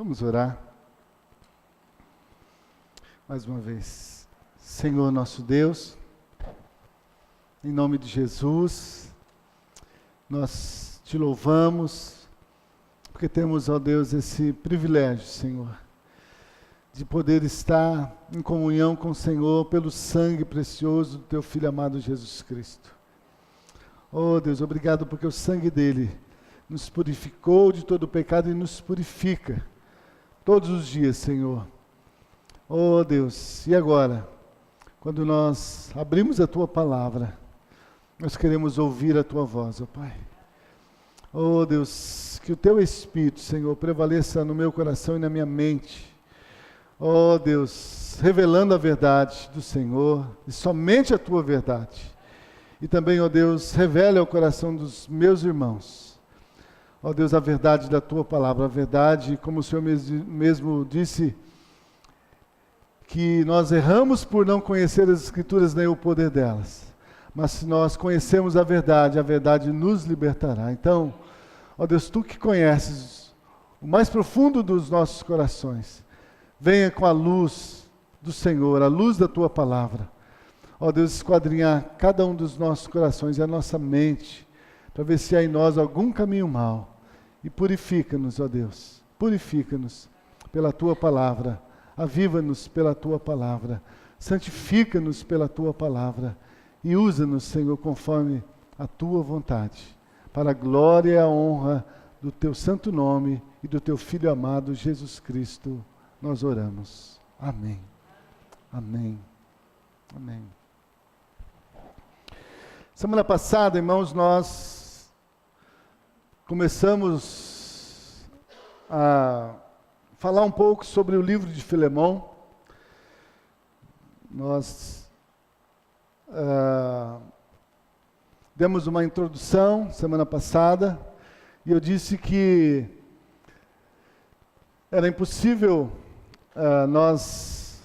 Vamos orar. Mais uma vez. Senhor nosso Deus, em nome de Jesus, nós te louvamos, porque temos, ó Deus, esse privilégio, Senhor, de poder estar em comunhão com o Senhor pelo sangue precioso do teu Filho amado Jesus Cristo. Oh Deus, obrigado porque o sangue dele nos purificou de todo o pecado e nos purifica todos os dias, Senhor. Oh Deus, e agora, quando nós abrimos a tua palavra, nós queremos ouvir a tua voz, ó Pai. Oh Deus, que o teu Espírito, Senhor, prevaleça no meu coração e na minha mente. Oh Deus, revelando a verdade do Senhor, e somente a tua verdade. E também, ó Deus, revele ao coração dos meus irmãos, ó Deus, a verdade da tua palavra, a verdade, como o Senhor mesmo disse, que nós erramos por não conhecer as Escrituras nem o poder delas. Mas se nós conhecemos a verdade nos libertará. Então, ó Deus, tu que conheces o mais profundo dos nossos corações, venha com a luz do Senhor, a luz da tua palavra. Ó Deus, esquadrinhar cada um dos nossos corações e a nossa mente, para ver se há em nós algum caminho mau. E purifica-nos, ó Deus, purifica-nos pela tua palavra. Aviva-nos pela tua palavra, santifica-nos pela tua palavra e usa-nos, Senhor, conforme a tua vontade, para a glória e a honra do teu santo nome e do teu Filho amado Jesus Cristo, nós oramos. Amém. Amém. Amém. Semana passada, irmãos, nós começamos a falar um pouco sobre o livro de Filemão. Nós demos uma introdução semana passada e eu disse que era impossível nós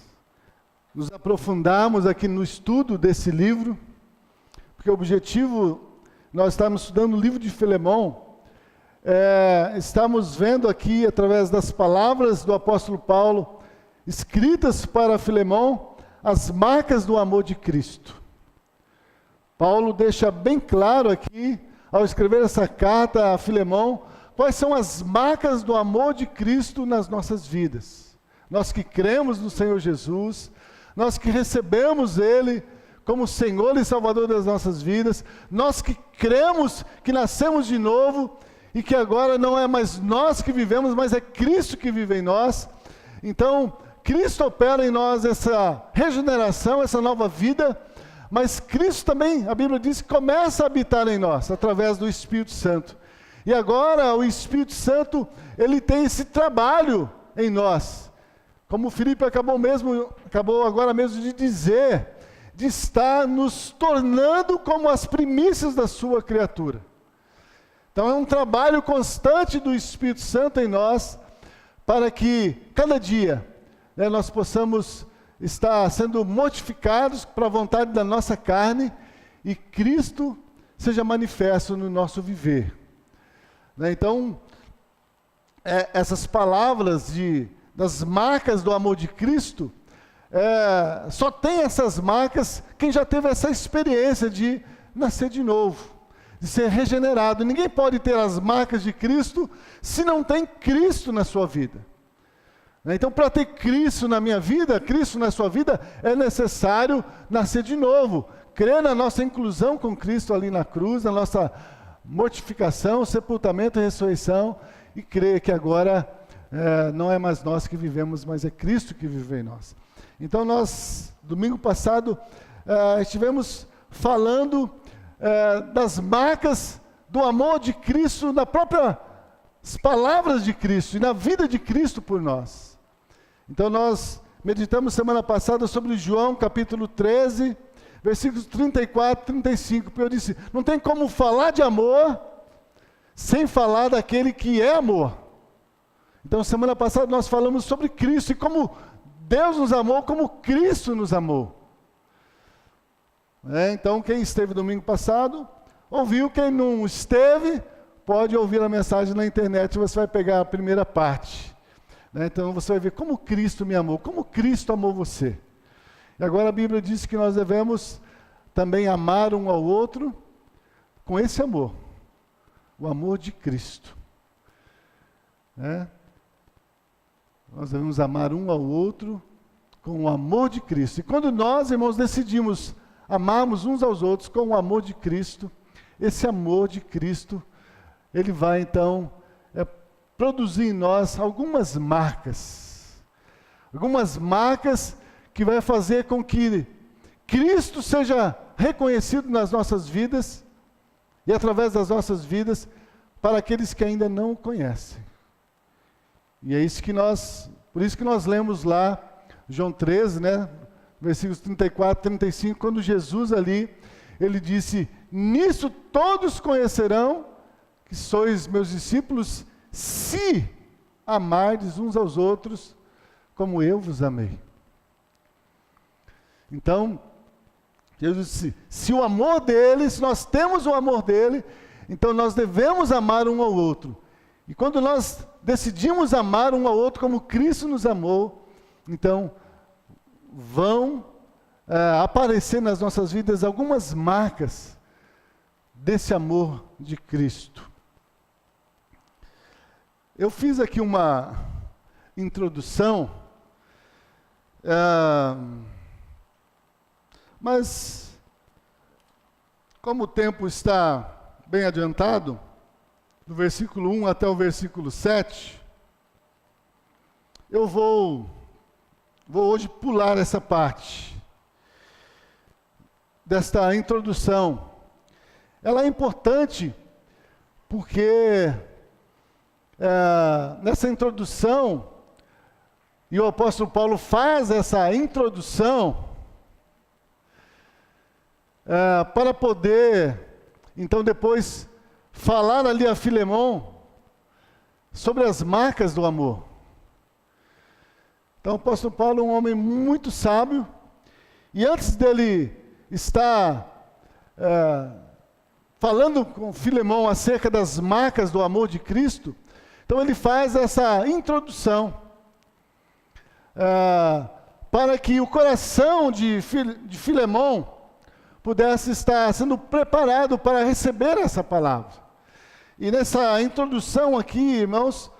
nos aprofundarmos aqui no estudo desse livro, porque o objetivo, nós estamos estudando o livro de Filemão. Estamos vendo aqui, através das palavras do apóstolo Paulo, escritas para Filemão, as marcas do amor de Cristo. Paulo deixa bem claro aqui, ao escrever essa carta a Filemão, quais são as marcas do amor de Cristo nas nossas vidas. Nós que cremos no Senhor Jesus, nós que recebemos Ele como Senhor e Salvador das nossas vidas, nós que cremos que nascemos de novo, e que agora não é mais nós que vivemos, mas é Cristo que vive em nós. Então, Cristo opera em nós essa regeneração, essa nova vida, mas Cristo também, a Bíblia diz, que começa a habitar em nós, através do Espírito Santo. E agora o Espírito Santo, ele tem esse trabalho em nós. Como o Filipe acabou agora mesmo de dizer, de estar nos tornando como as primícias da sua criatura. Então é um trabalho constante do Espírito Santo em nós, para que cada dia nós possamos estar sendo mortificados para a vontade da nossa carne e Cristo seja manifesto no nosso viver. Então, essas palavras das marcas do amor de Cristo, só tem essas marcas quem já teve essa experiência de nascer de novo, de ser regenerado. Ninguém pode ter as marcas de Cristo se não tem Cristo na sua vida. Então, para ter Cristo na minha vida, Cristo na sua vida, é necessário nascer de novo, crer na nossa inclusão com Cristo ali na cruz, na nossa mortificação, sepultamento e ressurreição, e crer que agora não é mais nós que vivemos, mas é Cristo que vive em nós. Então nós, domingo passado, estivemos falando das marcas do amor de Cristo, nas próprias palavras de Cristo e na vida de Cristo por nós. Então nós meditamos semana passada sobre João capítulo 13, versículos 34 e 35, porque eu disse, não tem como falar de amor sem falar daquele que é amor. Então semana passada nós falamos sobre Cristo e como Deus nos amou, como Cristo nos amou. Então quem esteve domingo passado, ouviu. Quem não esteve, pode ouvir a mensagem na internet, você vai pegar a primeira parte. né? Então você vai ver como Cristo me amou, como Cristo amou você. E agora a Bíblia diz que nós devemos também amar um ao outro com esse amor, o amor de Cristo, né? Nós devemos amar um ao outro com o amor de Cristo. E quando nós, irmãos, decidimos amarmos uns aos outros com o amor de Cristo, esse amor de Cristo, ele vai então produzir em nós algumas marcas que vai fazer com que Cristo seja reconhecido nas nossas vidas e através das nossas vidas para aqueles que ainda não o conhecem. E é isso que por isso que nós lemos lá João 13, né, versículos 34 e 35, quando Jesus ali, ele disse: nisso todos conhecerão que sois meus discípulos, se amardes uns aos outros como eu vos amei. Então, Jesus disse, se o amor dele, se nós temos o amor dele, então nós devemos amar um ao outro. E quando nós decidimos amar um ao outro como Cristo nos amou, então vão aparecer nas nossas vidas algumas marcas desse amor de Cristo. Eu fiz aqui uma introdução, mas como o tempo está bem adiantado, do versículo 1 até o versículo 7, eu vou hoje pular essa parte desta introdução. Ela é importante porque nessa introdução, e o apóstolo Paulo faz essa introdução para poder, então depois, falar ali a Filemão sobre as marcas do amor. Então o apóstolo Paulo é um homem muito sábio, e antes dele estar falando com Filemão acerca das marcas do amor de Cristo, então ele faz essa introdução para que o coração de Filemão pudesse estar sendo preparado para receber essa palavra. E nessa introdução aqui, irmãos,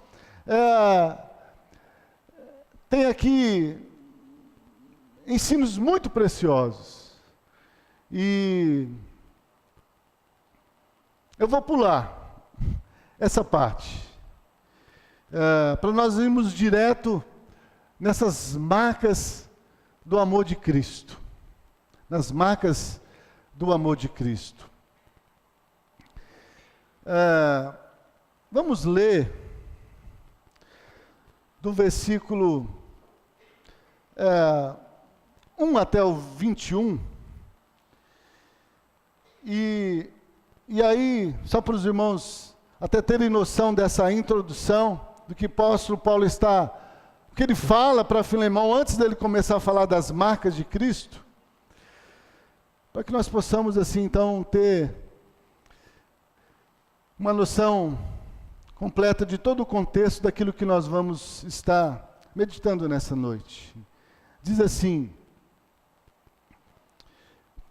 tem aqui ensinos muito preciosos. E eu vou pular essa parte, para nós irmos direto nessas marcas do amor de Cristo. Nas marcas do amor de Cristo. Vamos ler do versículo 1 até o 21. E aí, só para os irmãos até terem noção dessa introdução, do que o apóstolo Paulo o que ele fala para Filemão antes dele começar a falar das marcas de Cristo, para que nós possamos assim então ter uma noção completa de todo o contexto daquilo que nós vamos estar meditando nessa noite. Diz assim: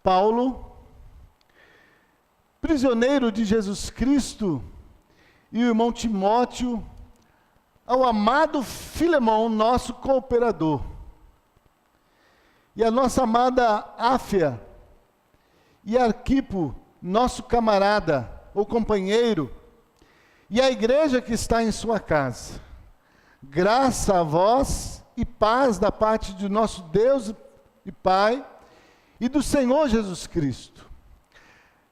Paulo, prisioneiro de Jesus Cristo, e o irmão Timóteo, ao amado Filemão, nosso cooperador, e a nossa amada Áfia, e Arquipo, nosso camarada ou companheiro, e a igreja que está em sua casa. Graça a vós e paz da parte de nosso Deus e Pai e do Senhor Jesus Cristo.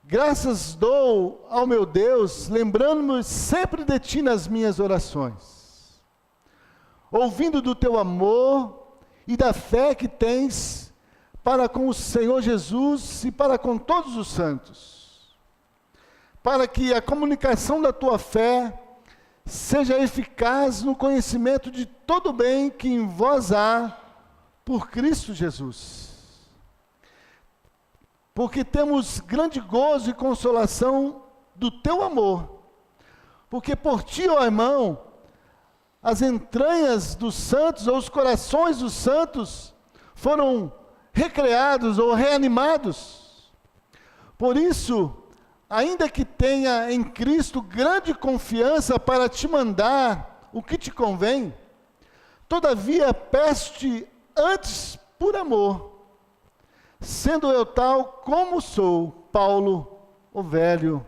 Graças dou ao meu Deus, lembrando-me sempre de ti nas minhas orações, ouvindo do teu amor e da fé que tens para com o Senhor Jesus e para com todos os santos, para que a comunicação da tua fé seja eficaz no conhecimento de todo o bem que em vós há por Cristo Jesus. Porque temos grande gozo e consolação do teu amor, porque por ti, ó irmão, as entranhas dos santos, ou os corações dos santos, foram recreados ou reanimados. Por isso, ainda que tenha em Cristo grande confiança para te mandar o que te convém, todavia peço-te antes por amor, sendo eu tal como sou, Paulo, o velho,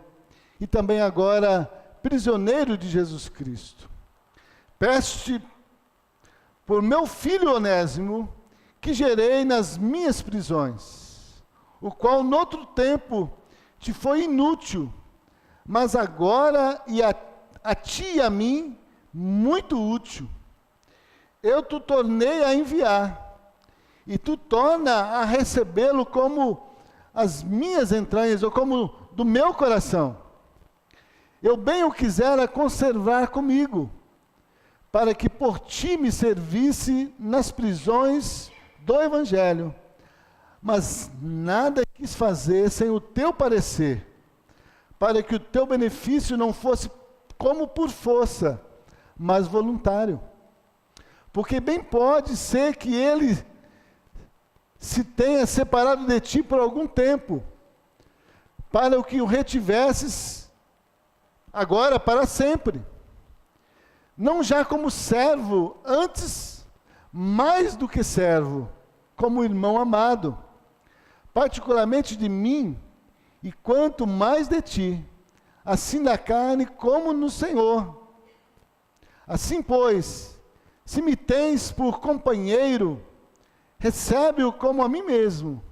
e também agora prisioneiro de Jesus Cristo. Peço-te por meu filho Onésimo, que gerei nas minhas prisões, o qual noutro tempo te foi inútil, mas agora a ti e a mim muito útil. Eu te tornei a enviar, e tu torna a recebê-lo como as minhas entranhas, ou como do meu coração. Eu bem o quisera conservar comigo, para que por ti me servisse nas prisões do Evangelho. Mas nada quis fazer sem o teu parecer, para que o teu benefício não fosse como por força, mas voluntário. Porque bem pode ser que ele se tenha separado de ti por algum tempo, para o que o retivesses agora para sempre. Não já como servo, antes mais do que servo, como irmão amado, particularmente de mim, e quanto mais de ti, assim na carne como no Senhor. Assim, pois, se me tens por companheiro, recebe-o como a mim mesmo.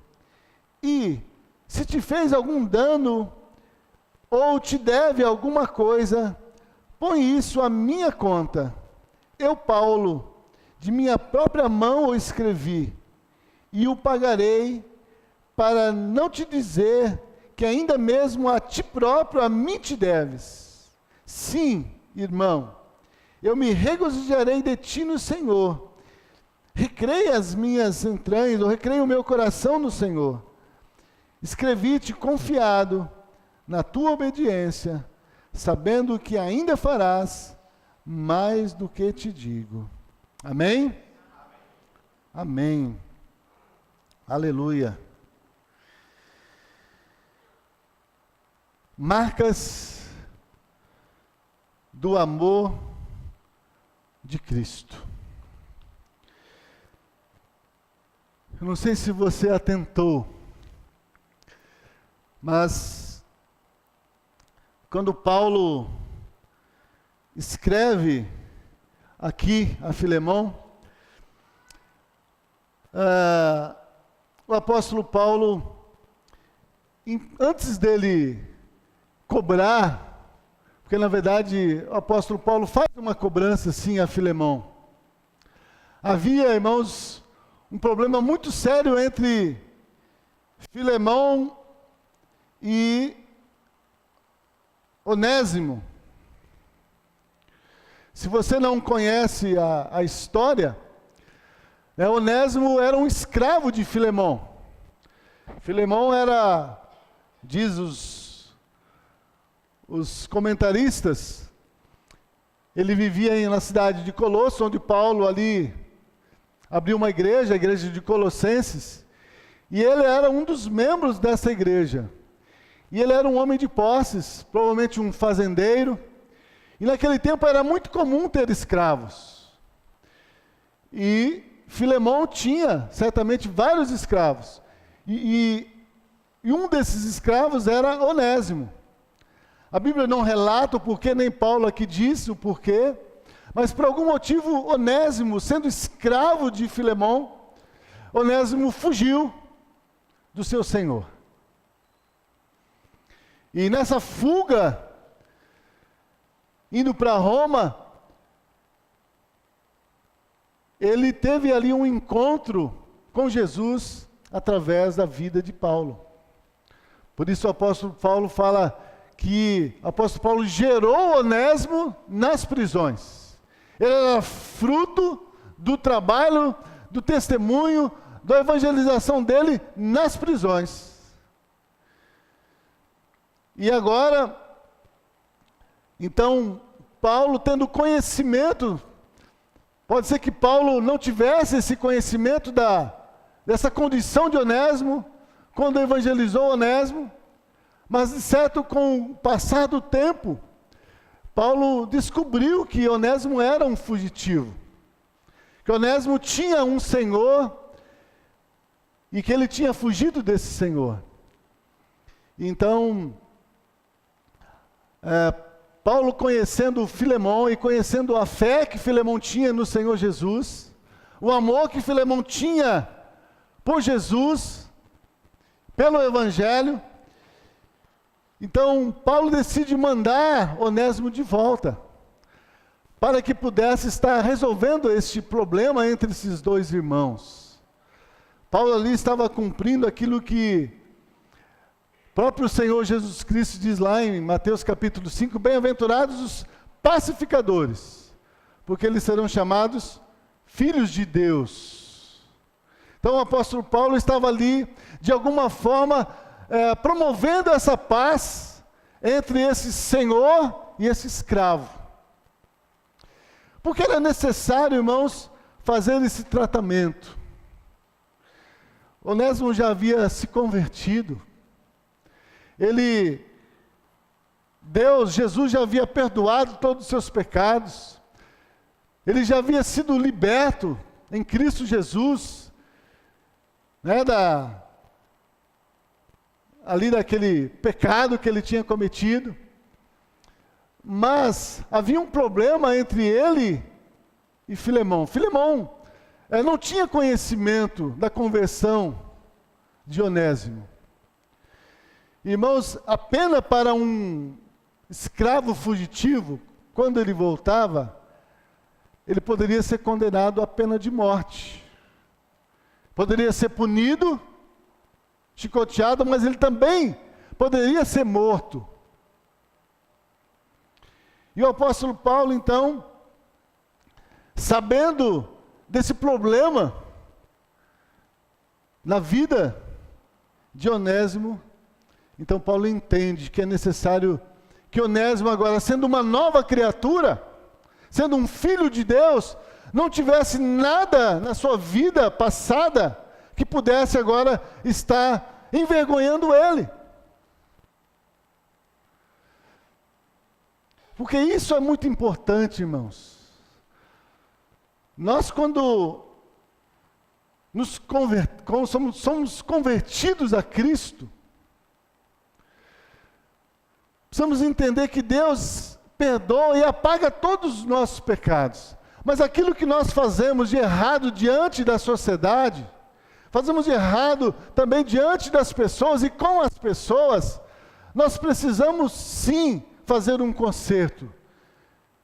E, se te fez algum dano, ou te deve alguma coisa, põe isso à minha conta. Eu, Paulo, de minha própria mão o escrevi, e o pagarei, para não te dizer que ainda mesmo a ti próprio a mim te deves. Sim, irmão, eu me regozijarei de ti no Senhor. Recreia as minhas entranhas, ou recreia o meu coração no Senhor. Escrevi-te confiado na tua obediência, sabendo que ainda farás mais do que te digo. Amém? Amém. Aleluia. Marcas do amor de Cristo. Eu não sei se você atentou, mas quando Paulo escreve aqui a Filemão, o apóstolo Paulo, antes dele cobrar, porque na verdade o apóstolo Paulo faz uma cobrança sim a Filemão. Havia, irmãos, um problema muito sério entre Filemão e Onésimo. Se você não conhece a história, Onésimo era um escravo de Filemão. Filemão era, diz os comentaristas, ele vivia na cidade de Colosso, onde Paulo ali abriu uma igreja, a igreja de Colossenses, e ele era um dos membros dessa igreja. E ele era um homem de posses, provavelmente um fazendeiro, e naquele tempo era muito comum ter escravos. E Filemão tinha certamente vários escravos, e um desses escravos era Onésimo. A Bíblia não relata o porquê, nem Paulo aqui disse o porquê, mas por algum motivo Onésimo, sendo escravo de Filemão, Onésimo fugiu do seu senhor. E nessa fuga, indo para Roma, ele teve ali um encontro com Jesus através da vida de Paulo. Por isso o apóstolo Paulo fala que o apóstolo Paulo gerou Onésimo nas prisões. Ele era fruto do trabalho, do testemunho, da evangelização dele nas prisões. E agora, então, Paulo, tendo conhecimento Pode ser que Paulo não tivesse esse conhecimento dessa condição de Onésimo, quando evangelizou Onésimo, mas, de certo, com o passar do tempo, Paulo descobriu que Onésimo era um fugitivo, que Onésimo tinha um senhor e que ele tinha fugido desse senhor. Então, Paulo, conhecendo Filemão e conhecendo a fé que Filemão tinha no Senhor Jesus, o amor que Filemão tinha por Jesus, pelo Evangelho, então Paulo decide mandar Onésimo de volta, para que pudesse estar resolvendo este problema entre esses dois irmãos. Paulo ali estava cumprindo aquilo que o próprio Senhor Jesus Cristo diz lá em Mateus capítulo 5, bem-aventurados os pacificadores, porque eles serão chamados filhos de Deus. Então o apóstolo Paulo estava ali, de alguma forma, promovendo essa paz entre esse senhor e esse escravo. Porque era necessário, irmãos, fazer esse tratamento. Onésimo já havia se convertido. Jesus já havia perdoado todos os seus pecados. Ele já havia sido liberto em Cristo Jesus, né, daquele pecado que ele tinha cometido. Mas havia um problema entre ele e Filemão. Filemão não tinha conhecimento da conversão de Onésimo. Irmãos, a pena para um escravo fugitivo, quando ele voltava, ele poderia ser condenado à pena de morte. Poderia ser punido, chicoteado, mas ele também poderia ser morto. E o apóstolo Paulo, então, sabendo desse problema na vida de Onésimo, então Paulo entende que é necessário que Onésimo agora, sendo uma nova criatura, sendo um filho de Deus, não tivesse nada na sua vida passada que pudesse agora estar envergonhando ele. Porque isso é muito importante, irmãos. Nós, quando somos convertidos a Cristo, precisamos entender que Deus perdoa e apaga todos os nossos pecados. Mas aquilo que nós fazemos de errado diante da sociedade, fazemos de errado também diante das pessoas e com as pessoas, nós precisamos sim fazer um conserto.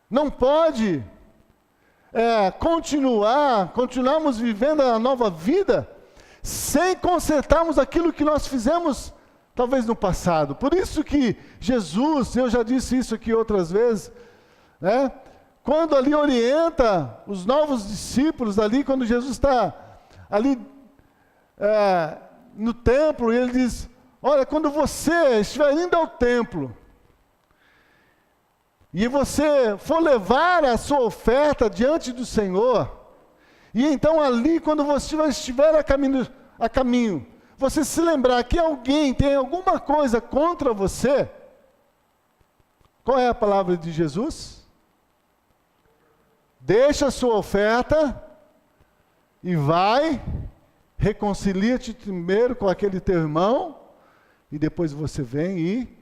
Não pode continuarmos vivendo a nova vida sem consertarmos aquilo que nós fizemos talvez no passado. Por isso que Jesus, eu já disse isso aqui outras vezes, né? Quando ali orienta os novos discípulos ali, quando Jesus está ali no templo, e ele diz, olha, quando você estiver indo ao templo, e você for levar a sua oferta diante do Senhor, e então ali, quando você estiver a caminho, você se lembrar que alguém tem alguma coisa contra você, qual é a palavra de Jesus? Deixa a sua oferta e vai, reconcilia-te primeiro com aquele teu irmão, e depois você vem e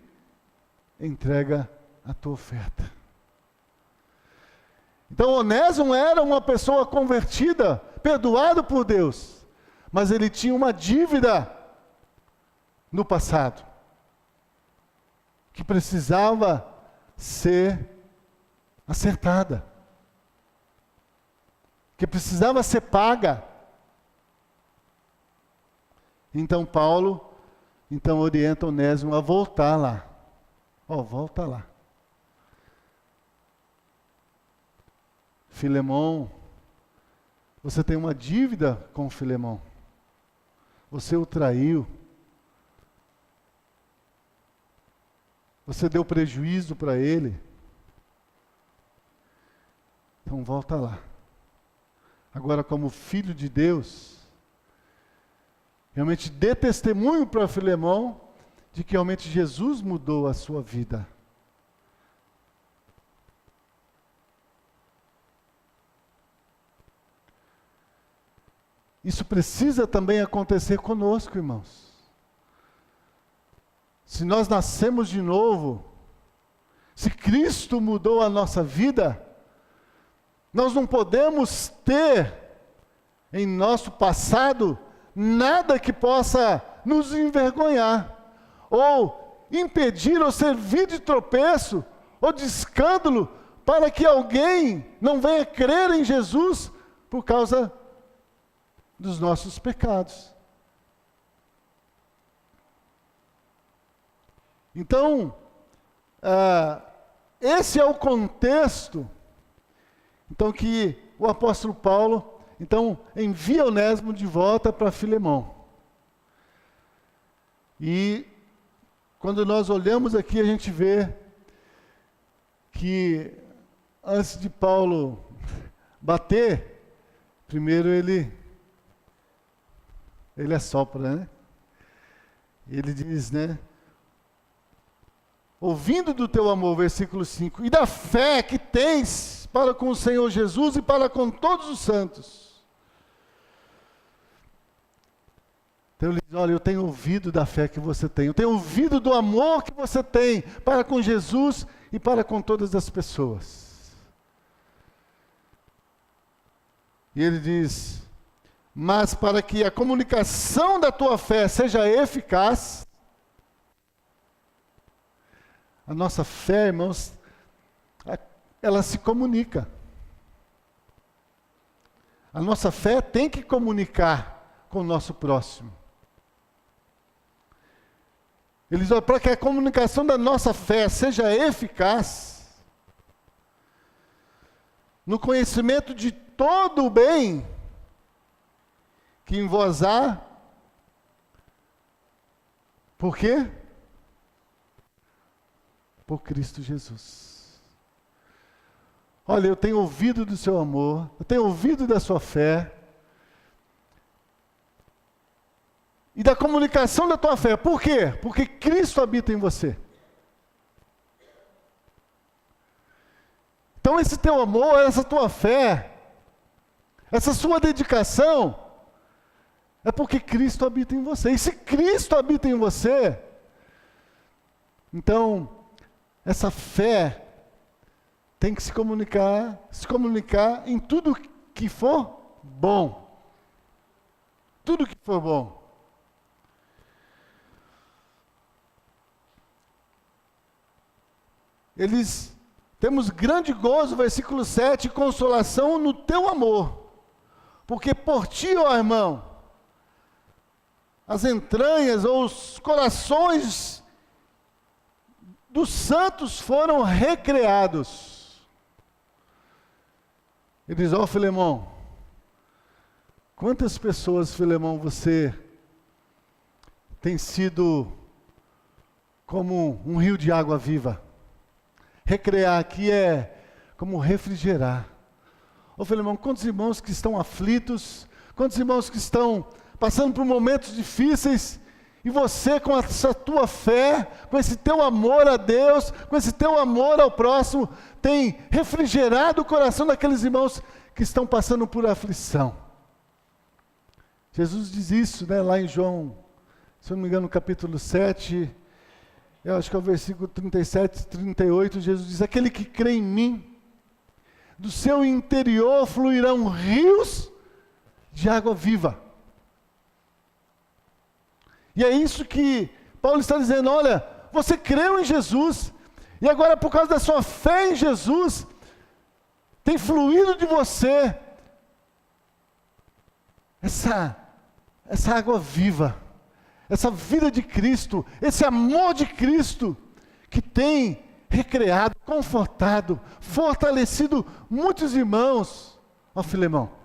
entrega a tua oferta. Então Onésimo era uma pessoa convertida, perdoado por Deus, mas ele tinha uma dívida no passado, que precisava ser acertada, que precisava ser paga. Então Paulo, orienta Onésimo a voltar lá. Volta lá. Filemão, você tem uma dívida com Filemão. Você o traiu. Você deu prejuízo para ele. Então volta lá. agora como filho de Deus, realmente dê testemunho para Filemão de que realmente Jesus mudou a sua vida. Isso precisa também acontecer conosco, irmãos. Se nós nascemos de novo, se Cristo mudou a nossa vida, nós não podemos ter em nosso passado nada que possa nos envergonhar, ou impedir ou servir de tropeço, ou de escândalo, para que alguém não venha crer em Jesus por causa dos nossos pecados. Então, esse é o contexto, então, que o apóstolo Paulo, então, envia Onésimo de volta para Filemão. E, quando nós olhamos aqui, a gente vê que, antes de Paulo bater, primeiro ele assopra, né? Ele diz, né? Ouvindo do teu amor, versículo 5, e da fé que tens para com o Senhor Jesus e para com todos os santos. Então ele diz, olha, eu tenho ouvido da fé que você tem, eu tenho ouvido do amor que você tem para com Jesus e para com todas as pessoas. E ele diz, mas para que a comunicação da tua fé seja eficaz. A nossa fé, irmãos, ela se comunica. A nossa fé tem que comunicar com o nosso próximo. Eles dizem, para que a comunicação da nossa fé seja eficaz, no conhecimento de todo o bem que em vós há. Por quê? Por Cristo Jesus. Olha, eu tenho ouvido do seu amor, eu tenho ouvido da sua fé, e da comunicação da tua fé. Por quê? Porque Cristo habita em você. Então esse teu amor, essa tua fé, essa sua dedicação, é porque Cristo habita em você. E se Cristo habita em você, então essa fé tem que se comunicar em tudo que for bom. Tudo que for bom. Temos grande gozo, versículo 7, consolação no teu amor. Porque por ti, ó irmão, as entranhas ou os corações dos santos foram recreados. Ele diz, ó Filemão, quantas pessoas, Filemão, você tem sido como um rio de água viva? Recrear aqui é como refrigerar. Ô Filemão, quantos irmãos que estão aflitos, quantos irmãos que estão passando por momentos difíceis, e você com essa tua fé, com esse teu amor a Deus, com esse teu amor ao próximo, tem refrigerado o coração daqueles irmãos que estão passando por aflição. Jesus diz isso, né, lá em João, se eu não me engano, no capítulo 7, eu acho que é o versículo 37, 38, Jesus diz, aquele que crê em mim, do seu interior fluirão rios de água viva. E é isso que Paulo está dizendo, olha, você creu em Jesus, e agora por causa da sua fé em Jesus, tem fluído de você essa água viva, essa vida de Cristo, esse amor de Cristo, que tem recreado, confortado, fortalecido muitos irmãos, ó Filemão.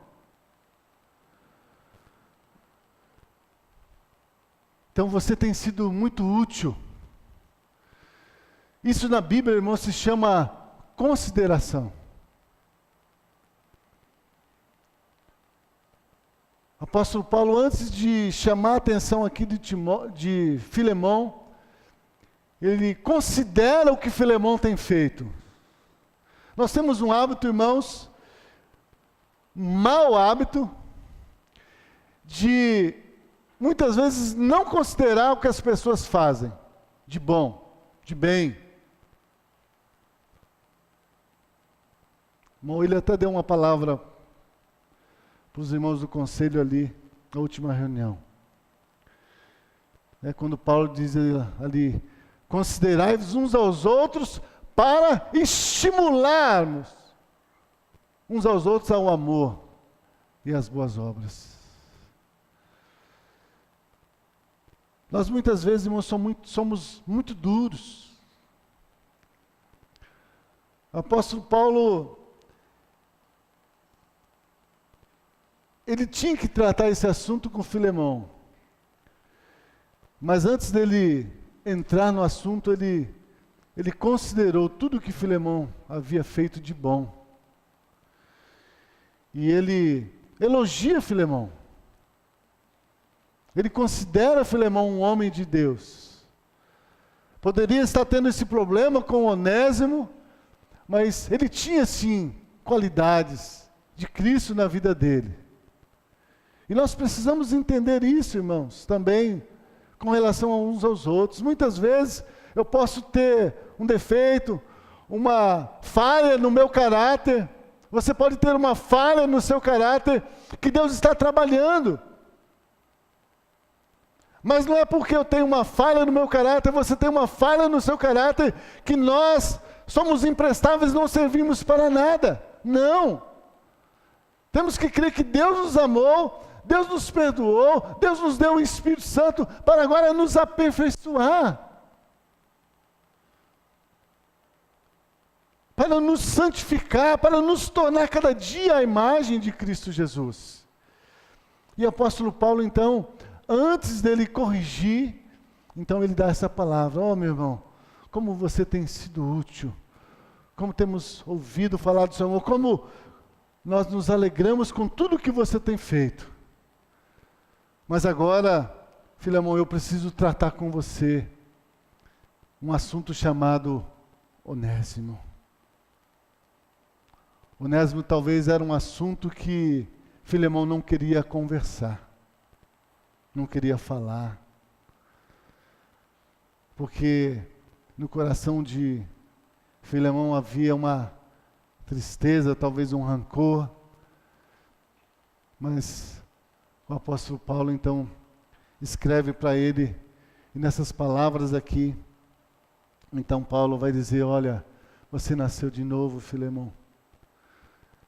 Então você tem sido muito útil. Isso na Bíblia, irmão, se chama consideração. O apóstolo Paulo, antes de chamar a atenção aqui de Filemão, ele considera o que Filemão tem feito. Nós temos um hábito, irmãos, um mau hábito, de muitas vezes não considerar o que as pessoas fazem, de bom, de bem. Bom, ele até deu uma palavra para os irmãos do conselho ali, na última reunião. É quando Paulo diz ali, considerai-vos uns aos outros para estimularmos uns aos outros ao amor e às boas obras. Nós muitas vezes, irmãos, somos muito duros. O apóstolo Paulo, ele tinha que tratar esse assunto com Filemão. Mas antes dele entrar no assunto, ele considerou tudo que Filemão havia feito de bom. E ele elogia Filemão. Ele considera Filemão um homem de Deus. Poderia estar tendo esse problema com Onésimo, mas ele tinha sim qualidades de Cristo na vida dele. E nós precisamos entender isso, irmãos, também com relação a uns aos outros. Muitas vezes eu posso ter um defeito, uma falha no meu caráter. Você pode ter uma falha no seu caráter que Deus está trabalhando. Mas não é porque eu tenho uma falha no meu caráter, você tem uma falha no seu caráter, que nós somos imprestáveis, não servimos para nada. Não. Temos que crer que Deus nos amou, Deus nos perdoou, Deus nos deu o Espírito Santo para agora nos aperfeiçoar. Para nos santificar, para nos tornar cada dia a imagem de Cristo Jesus. E o apóstolo Paulo, então, antes dele corrigir, então ele dá essa palavra: ó, meu irmão, como você tem sido útil, como temos ouvido falar do Senhor, como nós nos alegramos com tudo que você tem feito. Mas agora, Filemão, eu preciso tratar com você um assunto chamado Onésimo. Onésimo talvez era um assunto que Filemão não queria conversar, não queria falar, porque no coração de Filemão havia uma tristeza, talvez um rancor, mas o apóstolo Paulo então escreve para ele, e nessas palavras aqui, então Paulo vai dizer: olha, você nasceu de novo, Filemão.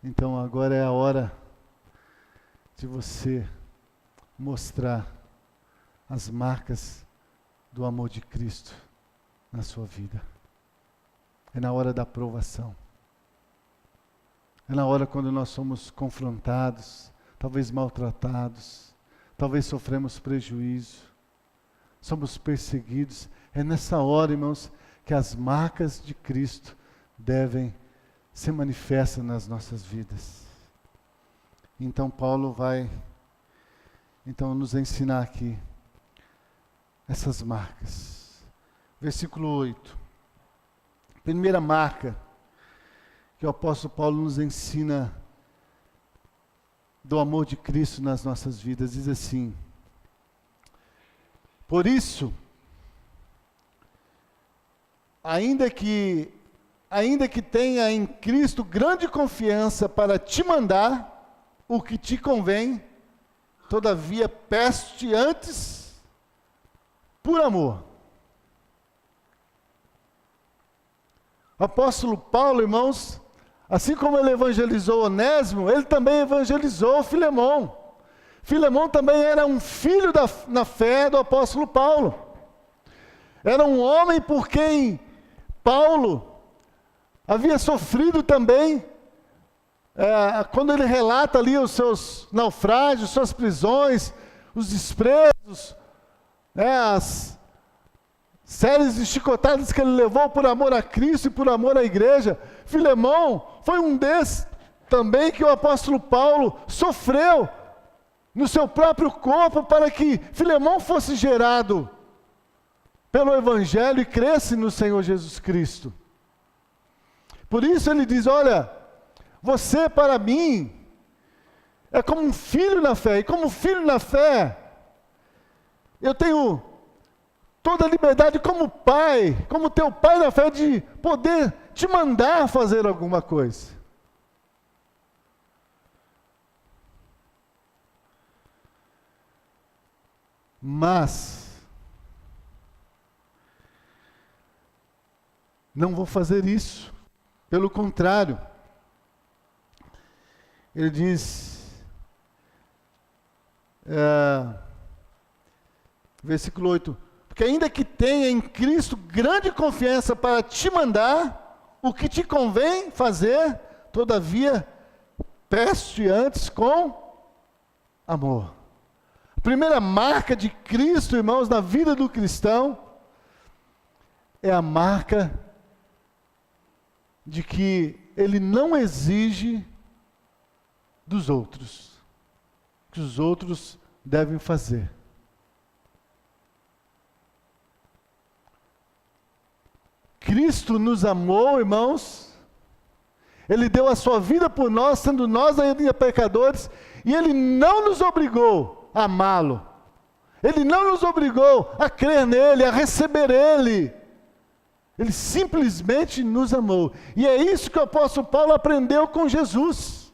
Então agora é a hora de você mostrar as marcas do amor de Cristo na sua vida. É na hora da aprovação. É na hora quando nós somos confrontados, talvez maltratados, talvez sofremos prejuízo, somos perseguidos. É nessa hora, irmãos, que as marcas de Cristo devem se manifestam nas nossas vidas. Então Paulo vai então nos ensinar aqui essas marcas. Versículo 8. Primeira marca que o apóstolo Paulo nos ensina do amor de Cristo nas nossas vidas, diz assim: por isso, ainda que tenha em Cristo grande confiança para te mandar o que te convém, todavia peço-te antes por amor. O apóstolo Paulo, irmãos, assim como ele evangelizou Onésimo, ele também evangelizou Filemão. Filemão também era um filho na fé do apóstolo Paulo. Era um homem por quem Paulo havia sofrido também, quando ele relata ali os seus naufrágios, suas prisões, os desprezos, as séries de chicotadas que ele levou por amor a Cristo e por amor à igreja. Filemão foi um desses também que o apóstolo Paulo sofreu, no seu próprio corpo para que Filemão fosse gerado pelo Evangelho e cresce no Senhor Jesus Cristo. Por isso ele diz, olha, você para mim é como um filho na fé, e como filho na fé, eu tenho toda a liberdade como pai, como teu pai na fé, de poder te mandar fazer alguma coisa. Mas não vou fazer isso. Pelo contrário, ele diz, versículo 8, porque ainda que tenha em Cristo grande confiança para te mandar o que te convém fazer, todavia, peço-te antes com amor. A primeira marca de Cristo, irmãos, na vida do cristão, é a marca de que ele não exige dos outros, que os outros devem fazer. Cristo nos amou, irmãos, ele deu a sua vida por nós, sendo nós ainda pecadores, e ele não nos obrigou a amá-lo, ele não nos obrigou a crer nele, a receber ele. Ele simplesmente nos amou. E é isso que o apóstolo Paulo aprendeu com Jesus.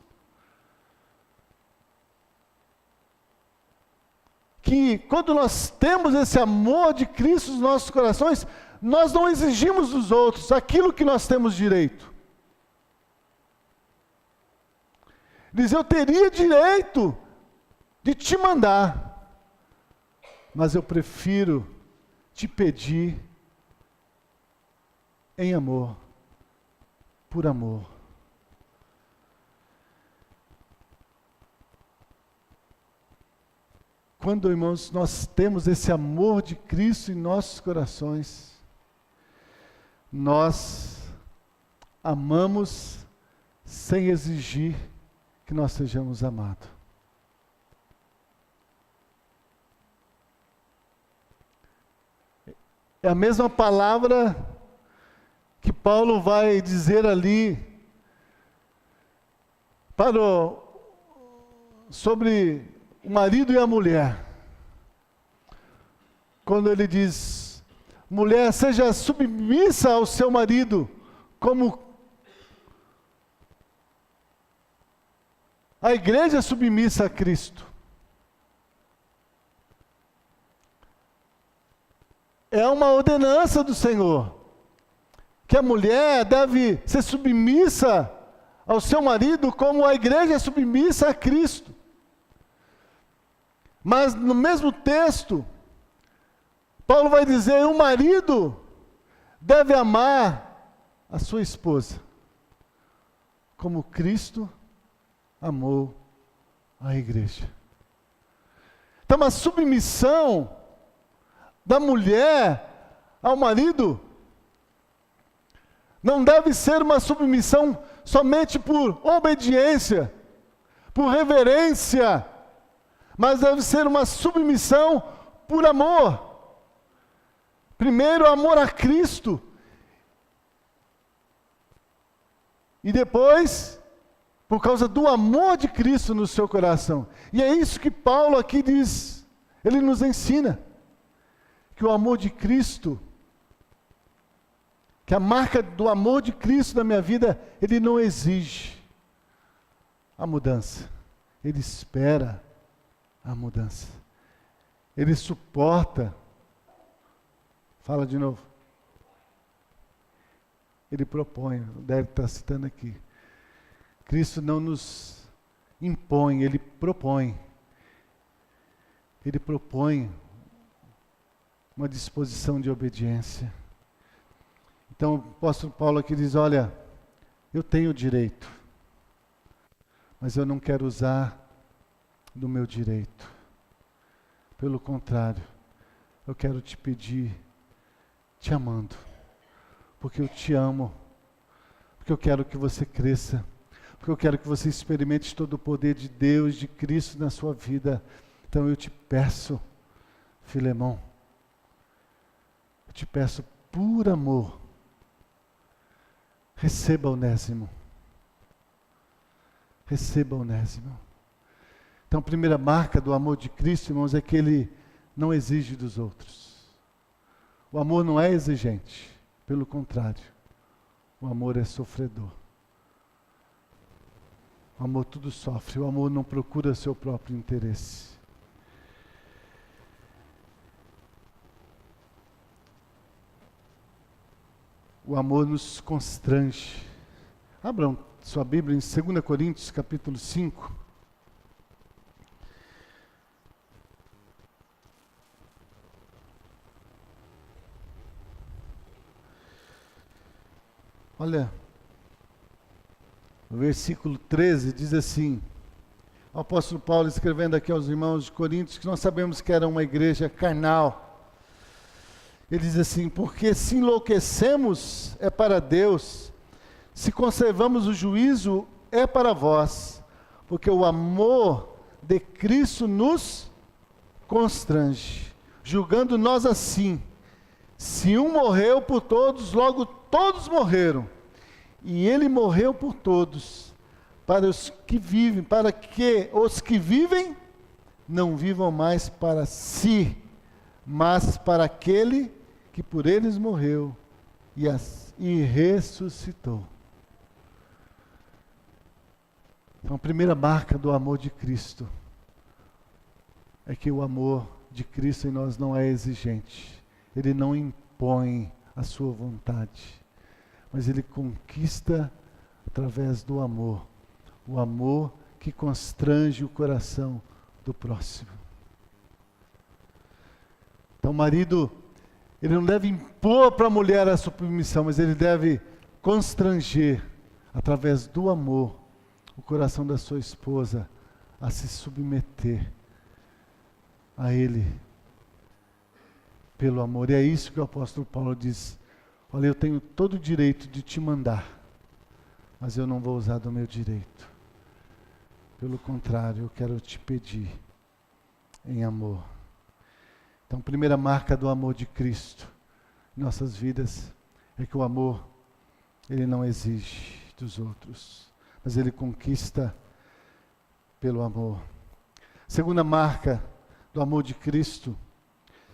Que quando nós temos esse amor de Cristo nos nossos corações, nós não exigimos dos outros aquilo que nós temos direito. Diz, eu teria direito de te mandar, mas eu prefiro te pedir em amor, por amor. Quando, irmãos, nós temos esse amor de Cristo em nossos corações, nós amamos sem exigir que nós sejamos amados. É a mesma palavra que Paulo vai dizer ali sobre o marido e a mulher. Quando ele diz, mulher, seja submissa ao seu marido, como a igreja é submissa a Cristo. É uma ordenança do Senhor, que a mulher deve ser submissa ao seu marido como a igreja é submissa a Cristo. Mas no mesmo texto, Paulo vai dizer, o marido deve amar a sua esposa, como Cristo amou a igreja. Então a submissão da mulher ao marido não deve ser uma submissão somente por obediência, por reverência, mas deve ser uma submissão por amor. Primeiro, amor a Cristo. E depois, por causa do amor de Cristo no seu coração. E é isso que Paulo aqui diz, ele nos ensina, que o amor de Cristo, que a marca do amor de Cristo na minha vida, ele não exige a mudança, ele espera a mudança, ele suporta, fala de novo, ele propõe, o Derek está citando aqui, Cristo não nos impõe, ele propõe uma disposição de obediência. Então, o apóstolo Paulo aqui diz, olha, eu tenho direito, mas eu não quero usar do meu direito. Pelo contrário, eu quero te pedir, te amando, porque eu te amo, porque eu quero que você cresça, porque eu quero que você experimente todo o poder de Deus, de Cristo na sua vida. Então eu te peço, Filemão, eu te peço por amor, receba Onésimo. Receba Onésimo. Então a primeira marca do amor de Cristo, irmãos, é que Ele não exige dos outros. O amor não é exigente, pelo contrário, o amor é sofredor. O amor tudo sofre, o amor não procura seu próprio interesse. O amor nos constrange. Abram sua Bíblia em 2 Coríntios, capítulo 5. Olha, o versículo 13 diz assim, o apóstolo Paulo escrevendo aqui aos irmãos de Coríntios, que nós sabemos que era uma igreja carnal. Ele diz assim, porque se enlouquecemos é para Deus, se conservamos o juízo é para vós, porque o amor de Cristo nos constrange, julgando nós assim, se um morreu por todos, logo todos morreram, e ele morreu por todos, para os que vivem, para que os que vivem não vivam mais para si, mas para aquele que por eles morreu e ressuscitou. Então a primeira marca do amor de Cristo é que o amor de Cristo em nós não é exigente. Ele não impõe a sua vontade, mas Ele conquista através do amor. O amor que constrange o coração do próximo. Então o marido, ele não deve impor para a mulher a submissão, mas ele deve constranger, através do amor, o coração da sua esposa a se submeter a Ele, pelo amor. E é isso que o apóstolo Paulo diz, olha, eu tenho todo o direito de te mandar, mas eu não vou usar do meu direito. Pelo contrário, eu quero te pedir em amor. Então, a primeira marca do amor de Cristo em nossas vidas é que o amor, ele não exige dos outros, mas ele conquista pelo amor. A segunda marca do amor de Cristo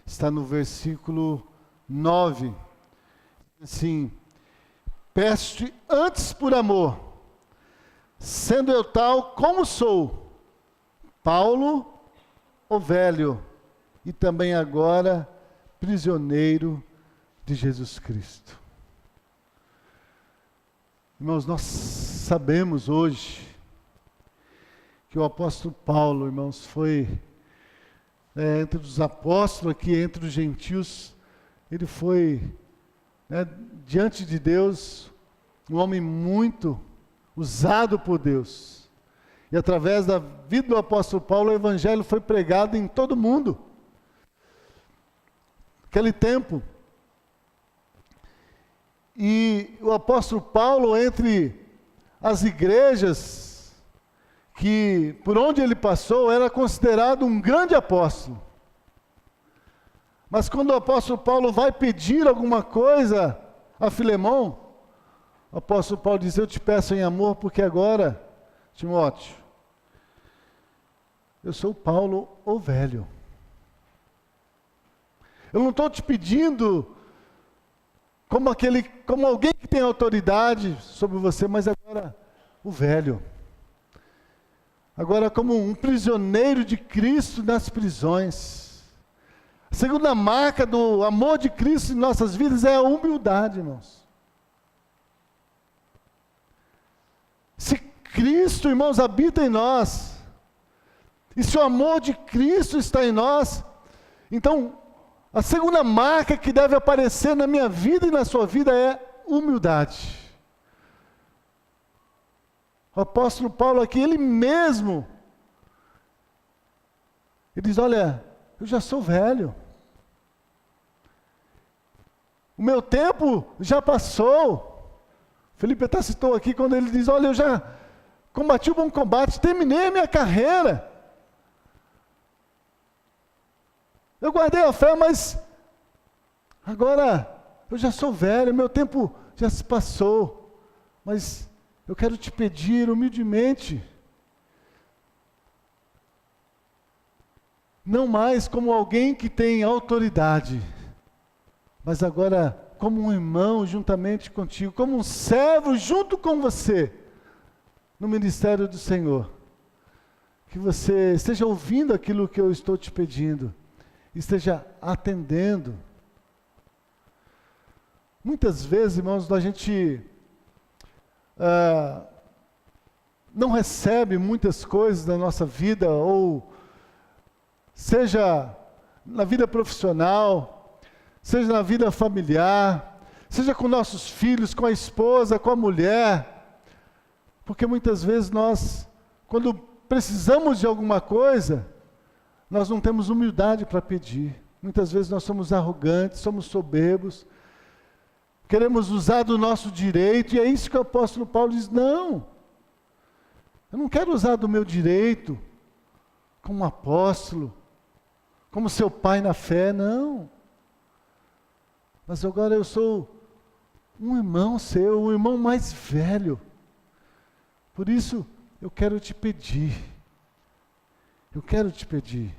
está no versículo 9. Assim, peço-te antes por amor, sendo eu tal como sou, Paulo, o velho, e também agora prisioneiro de Jesus Cristo. Irmãos, nós sabemos hoje que o apóstolo Paulo, irmãos, foi entre os apóstolos aqui, entre os gentios, ele foi, diante de Deus, um homem muito usado por Deus. E através da vida do apóstolo Paulo, o evangelho foi pregado em todo mundo. Naquele tempo. E o apóstolo Paulo, entre as igrejas, que por onde ele passou, era considerado um grande apóstolo. Mas quando o apóstolo Paulo vai pedir alguma coisa a Filemão, o apóstolo Paulo diz, eu te peço em amor, porque agora, Timóteo, eu sou Paulo, o velho. Eu não estou te pedindo como alguém que tem autoridade sobre você, mas agora o velho. Agora como um prisioneiro de Cristo nas prisões. A segunda marca do amor de Cristo em nossas vidas é a humildade, irmãos. Se Cristo, irmãos, habita em nós, e se o amor de Cristo está em nós, então a segunda marca que deve aparecer na minha vida e na sua vida é humildade. O apóstolo Paulo aqui, ele mesmo, ele diz, olha, eu já sou velho. O meu tempo já passou. Felipe até citou aqui quando ele diz, olha, combati o bom combate, terminei a minha carreira. Eu guardei a fé, mas agora eu já sou velho, meu tempo já se passou. Mas eu quero te pedir humildemente, não mais como alguém que tem autoridade, mas agora como um irmão juntamente contigo, como um servo junto com você, no ministério do Senhor. Que você esteja ouvindo aquilo que eu estou te pedindo, esteja atendendo. Muitas vezes, irmãos, a gente não recebe muitas coisas da nossa vida, ou seja na vida profissional, seja na vida familiar, seja com nossos filhos, com a esposa, com a mulher, porque muitas vezes nós, quando precisamos de alguma coisa, nós não temos humildade para pedir. Muitas vezes nós somos arrogantes, somos soberbos, queremos usar do nosso direito, e é isso que o apóstolo Paulo diz: não, eu não quero usar do meu direito como apóstolo, como seu pai na fé, não. Mas agora eu sou um irmão seu, o irmão mais velho. Por isso, eu quero te pedir. Eu quero te pedir.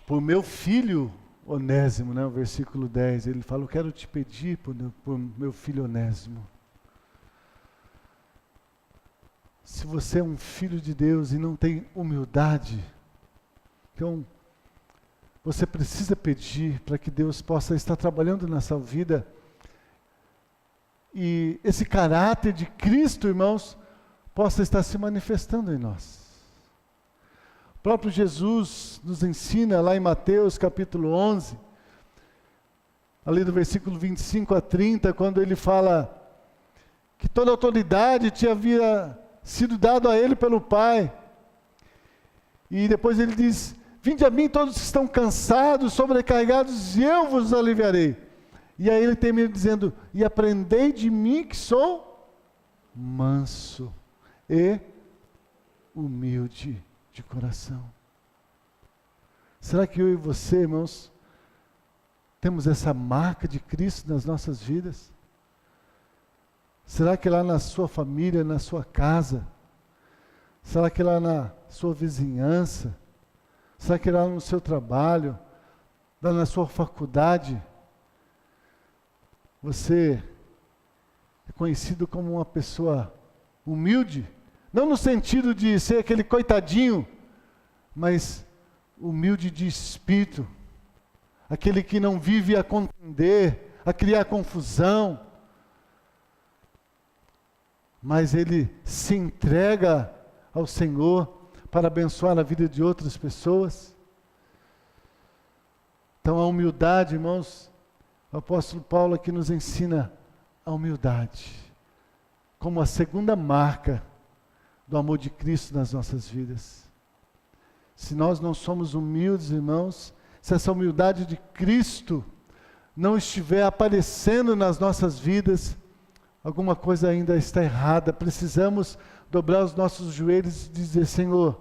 Por meu filho Onésimo, né, o versículo 10, ele fala: eu quero te pedir por meu filho Onésimo. Se você é um filho de Deus e não tem humildade, então você precisa pedir para que Deus possa estar trabalhando na sua vida. E esse caráter de Cristo, irmãos, possa estar se manifestando em nós. O próprio Jesus nos ensina lá em Mateus capítulo 11, ali do versículo 25 a 30, quando ele fala que toda autoridade havia sido dado a ele pelo Pai. E depois ele diz: vinde a mim todos que estão cansados, sobrecarregados, e eu vos aliviarei. E aí ele termina dizendo: e aprendei de mim que sou manso e humilde de coração. Será que eu e você, irmãos, temos essa marca de Cristo nas nossas vidas? Será que lá na sua família, na sua casa? Será que lá na sua vizinhança? Será que lá no seu trabalho? Lá na sua faculdade? Você é conhecido como uma pessoa humilde? Não no sentido de ser aquele coitadinho, mas humilde de espírito. Aquele que não vive a contender, a criar confusão, mas ele se entrega ao Senhor para abençoar a vida de outras pessoas. Então a humildade, irmãos, o apóstolo Paulo aqui nos ensina a humildade como a segunda marca do amor de Cristo nas nossas vidas. Se nós não somos humildes, irmãos, se essa humildade de Cristo não estiver aparecendo nas nossas vidas, alguma coisa ainda está errada. Precisamos dobrar os nossos joelhos e dizer: Senhor,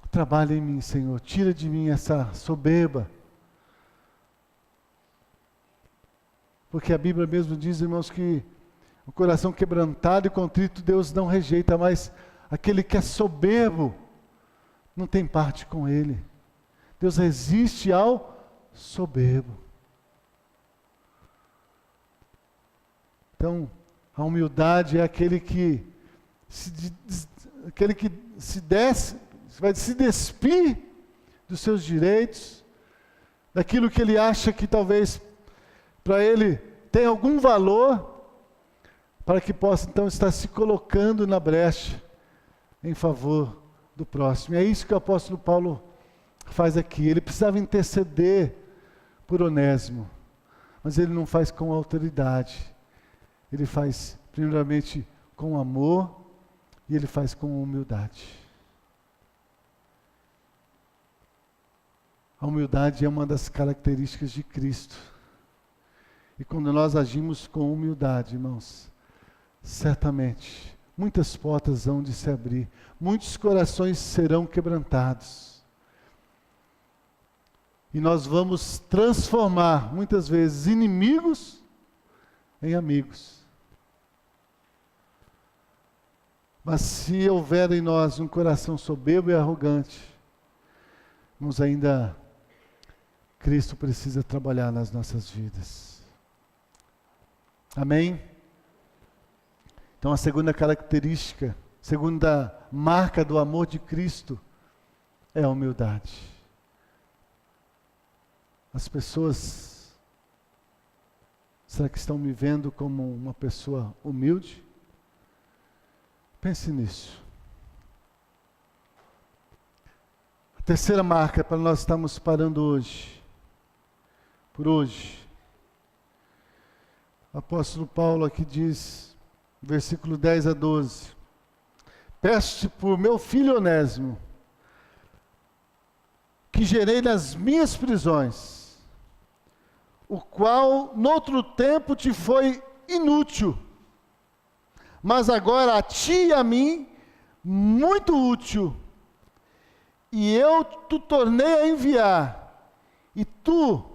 trabalha em mim, Senhor, tira de mim essa soberba. Porque a Bíblia mesmo diz, irmãos, que o coração quebrantado e contrito Deus não rejeita, mas aquele que é soberbo não tem parte com Ele. Deus resiste ao soberbo. Então, a humildade é aquele que vai se despir dos seus direitos, daquilo que ele acha que talvez para ele tem algum valor, para que possa então estar se colocando na brecha em favor do próximo. E é isso que o apóstolo Paulo faz aqui. Ele precisava interceder por Onésimo, mas ele não faz com autoridade. Ele faz primeiramente com amor e ele faz com humildade. A humildade é uma das características de Cristo. E quando nós agimos com humildade, irmãos, certamente muitas portas hão de se abrir, muitos corações serão quebrantados. E nós vamos transformar, muitas vezes, inimigos em amigos. Mas se houver em nós um coração soberbo e arrogante, irmãos, ainda Cristo precisa trabalhar nas nossas vidas. Amém? Então a segunda característica, segunda marca do amor de Cristo é a humildade. As pessoas, será que estão me vendo como uma pessoa humilde? Pense nisso. A terceira marca para nós estarmos parando hoje, por hoje. O apóstolo Paulo aqui diz, versículo 10 a 12, peço-te por meu filho Onésimo, que gerei nas minhas prisões, o qual noutro tempo te foi inútil, mas agora a ti e a mim muito útil, e eu te tornei a enviar, e tu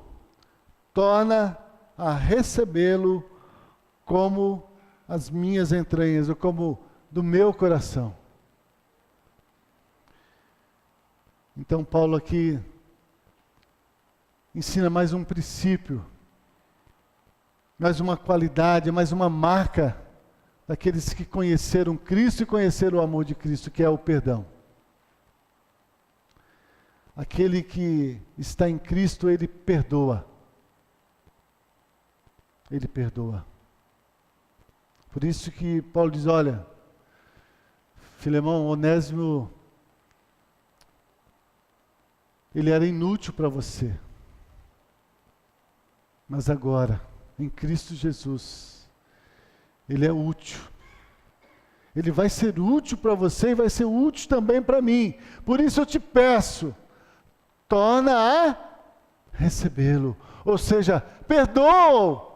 torna a recebê-lo como as minhas entranhas, ou como do meu coração. Então Paulo aqui ensina mais um princípio, mais uma qualidade, mais uma marca daqueles que conheceram Cristo e conheceram o amor de Cristo, que é o perdão. Aquele que está em Cristo, ele perdoa. Ele perdoa. Por isso que Paulo diz, olha, Filemão, Onésimo, ele era inútil para você. Mas agora, em Cristo Jesus, ele é útil. Ele vai ser útil para você e vai ser útil também para mim. Por isso eu te peço, torna a recebê-lo. Ou seja, perdoa.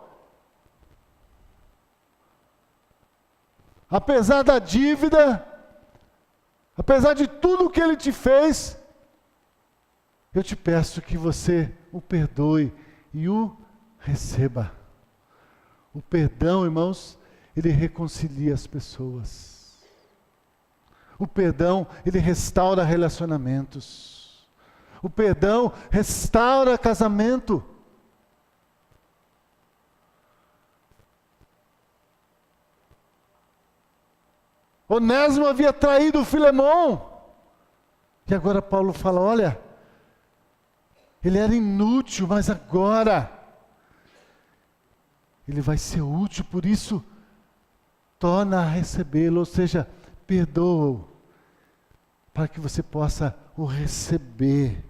Apesar da dívida, apesar de tudo que ele te fez, eu te peço que você o perdoe e o receba. O perdão, irmãos, ele reconcilia as pessoas. O perdão, ele restaura relacionamentos. O perdão restaura casamento. Onésimo havia traído Filemão. E agora Paulo fala, olha, ele era inútil, mas agora ele vai ser útil, por isso torna a recebê-lo, ou seja, perdoa-o, para que você possa o receber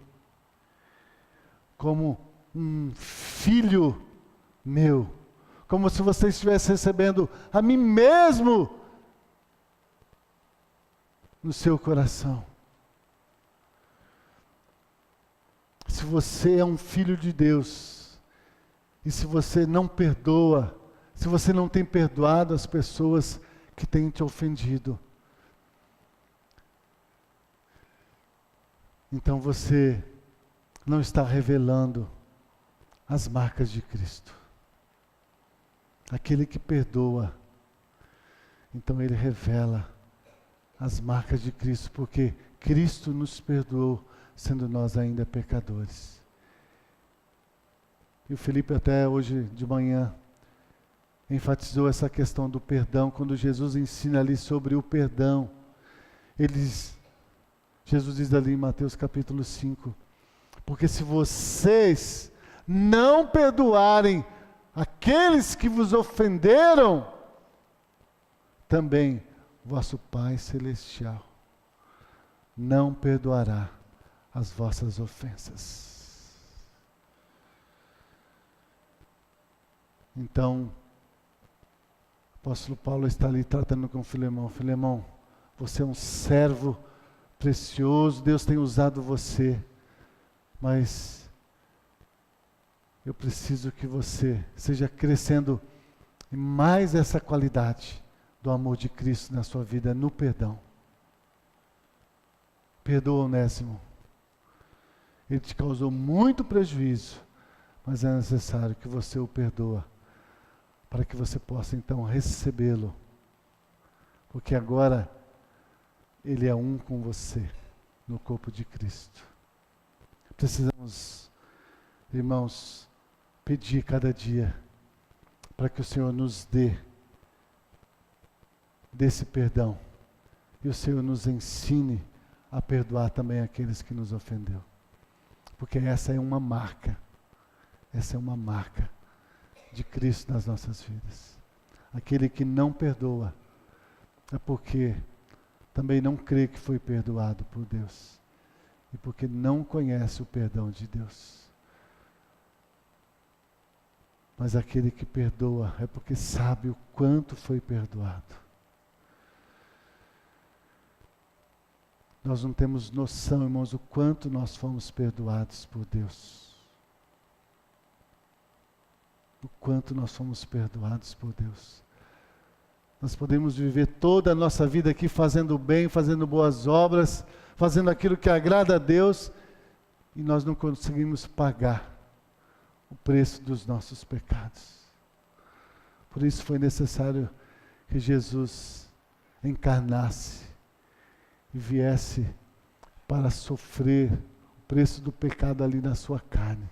como um filho meu, como se você estivesse recebendo a mim mesmo no seu coração. Se você é um filho de Deus, e se você não perdoa, se você não tem perdoado as pessoas que têm te ofendido, então você não está revelando as marcas de Cristo. Aquele que perdoa, então ele revela as marcas de Cristo, porque Cristo nos perdoou, sendo nós ainda pecadores. E o Felipe até hoje de manhã enfatizou essa questão do perdão, quando Jesus ensina ali sobre o perdão. Jesus diz ali em Mateus capítulo 5, porque se vocês não perdoarem aqueles que vos ofenderam, também vosso Pai Celestial não perdoará as vossas ofensas. Então, o apóstolo Paulo está ali tratando com Filemão. Filemão, você é um servo precioso, Deus tem usado você, mas eu preciso que você seja crescendo em mais essa qualidade do amor de Cristo na sua vida, no perdão. Perdoa, Onésimo. Ele te causou muito prejuízo, mas é necessário que você o perdoa, para que você possa então recebê-lo. Porque agora ele é um com você, no corpo de Cristo. Precisamos, irmãos, pedir cada dia para que o Senhor nos dê desse perdão. E o Senhor nos ensine a perdoar também aqueles que nos ofendeu. Porque essa é uma marca de Cristo nas nossas vidas. Aquele que não perdoa é porque também não crê que foi perdoado por Deus. E porque não conhece o perdão de Deus. Mas aquele que perdoa é porque sabe o quanto foi perdoado. Nós não temos noção, irmãos, o quanto nós fomos perdoados por Deus. O quanto nós fomos perdoados por Deus. Nós podemos viver toda a nossa vida aqui fazendo bem, fazendo boas obras, fazendo aquilo que agrada a Deus, e nós não conseguimos pagar o preço dos nossos pecados. Por isso foi necessário que Jesus encarnasse e viesse para sofrer o preço do pecado ali na sua carne,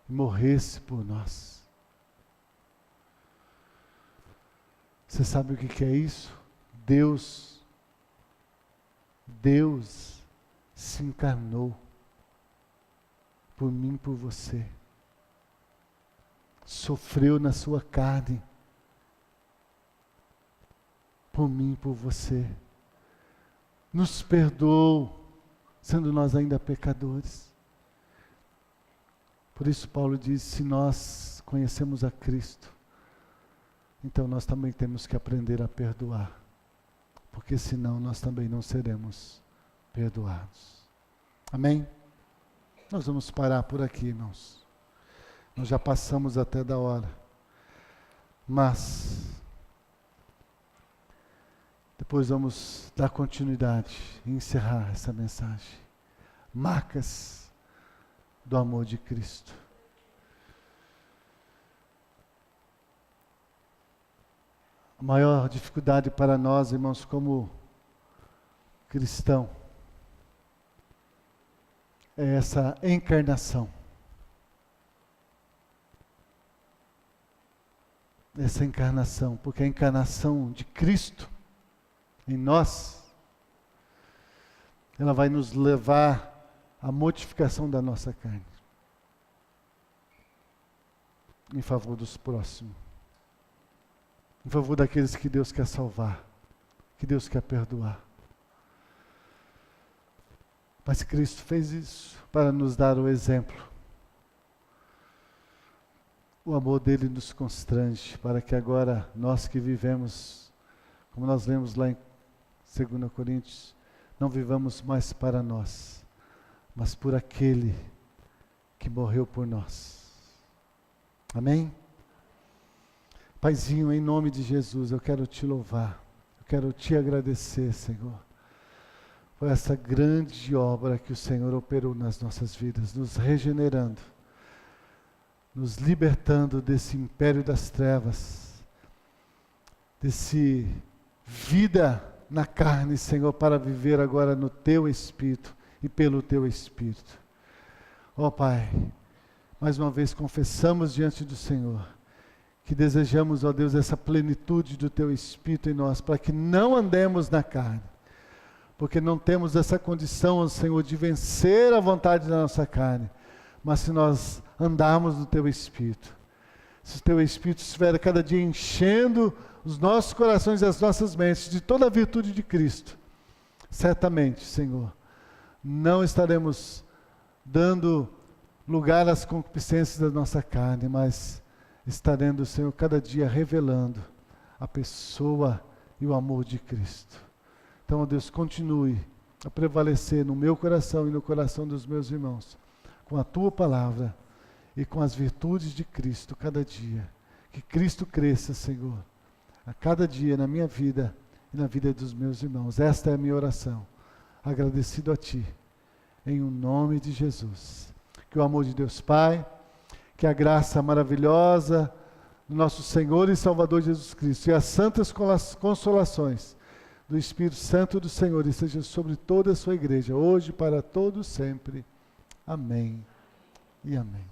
e morresse por nós. Você sabe o que é isso? Deus se encarnou por mim e por você. Sofreu na sua carne por mim e por você. Nos perdoou, sendo nós ainda pecadores. Por isso Paulo diz, se nós conhecemos a Cristo, então nós também temos que aprender a perdoar. Porque senão nós também não seremos perdoados. Amém? Nós vamos parar por aqui, irmãos. Nós já passamos até da hora. Mas depois vamos dar continuidade e encerrar essa mensagem. Marcas do amor de Cristo. A maior dificuldade para nós, irmãos, como cristão, é essa encarnação. Essa encarnação, porque a encarnação de Cristo em nós, ela vai nos levar à mortificação da nossa carne, em favor dos próximos, em favor daqueles que Deus quer salvar, que Deus quer perdoar. Mas Cristo fez isso para nos dar o exemplo. O amor dele nos constrange para que agora nós que vivemos, como nós lemos lá em 2 Coríntios, não vivamos mais para nós, mas por aquele que morreu por nós. Amém? Paizinho, em nome de Jesus, eu quero te louvar, eu quero te agradecer, Senhor, por essa grande obra que o Senhor operou nas nossas vidas, nos regenerando, nos libertando desse império das trevas, desse vida na carne, Senhor, para viver agora no Teu Espírito e pelo Teu Espírito. Ó Pai, mais uma vez confessamos diante do Senhor que desejamos, ó Deus, essa plenitude do Teu Espírito em nós, para que não andemos na carne, porque não temos essa condição, ó Senhor, de vencer a vontade da nossa carne, mas se nós andarmos no Teu Espírito, se o Teu Espírito estiver cada dia enchendo os nossos corações e as nossas mentes de toda a virtude de Cristo, certamente, Senhor, não estaremos dando lugar às concupiscências da nossa carne, mas estaremos, Senhor, cada dia revelando a pessoa e o amor de Cristo. Então, ó Deus, continue a prevalecer no meu coração e no coração dos meus irmãos, com a Tua palavra, e com as virtudes de Cristo cada dia. Que Cristo cresça, Senhor, a cada dia na minha vida e na vida dos meus irmãos. Esta é a minha oração, agradecido a Ti, em o nome de Jesus. Que o amor de Deus Pai, que a graça maravilhosa do nosso Senhor e Salvador Jesus Cristo e as santas consolações do Espírito Santo do Senhor esteja sobre toda a sua igreja, hoje para todos sempre. Amém e amém.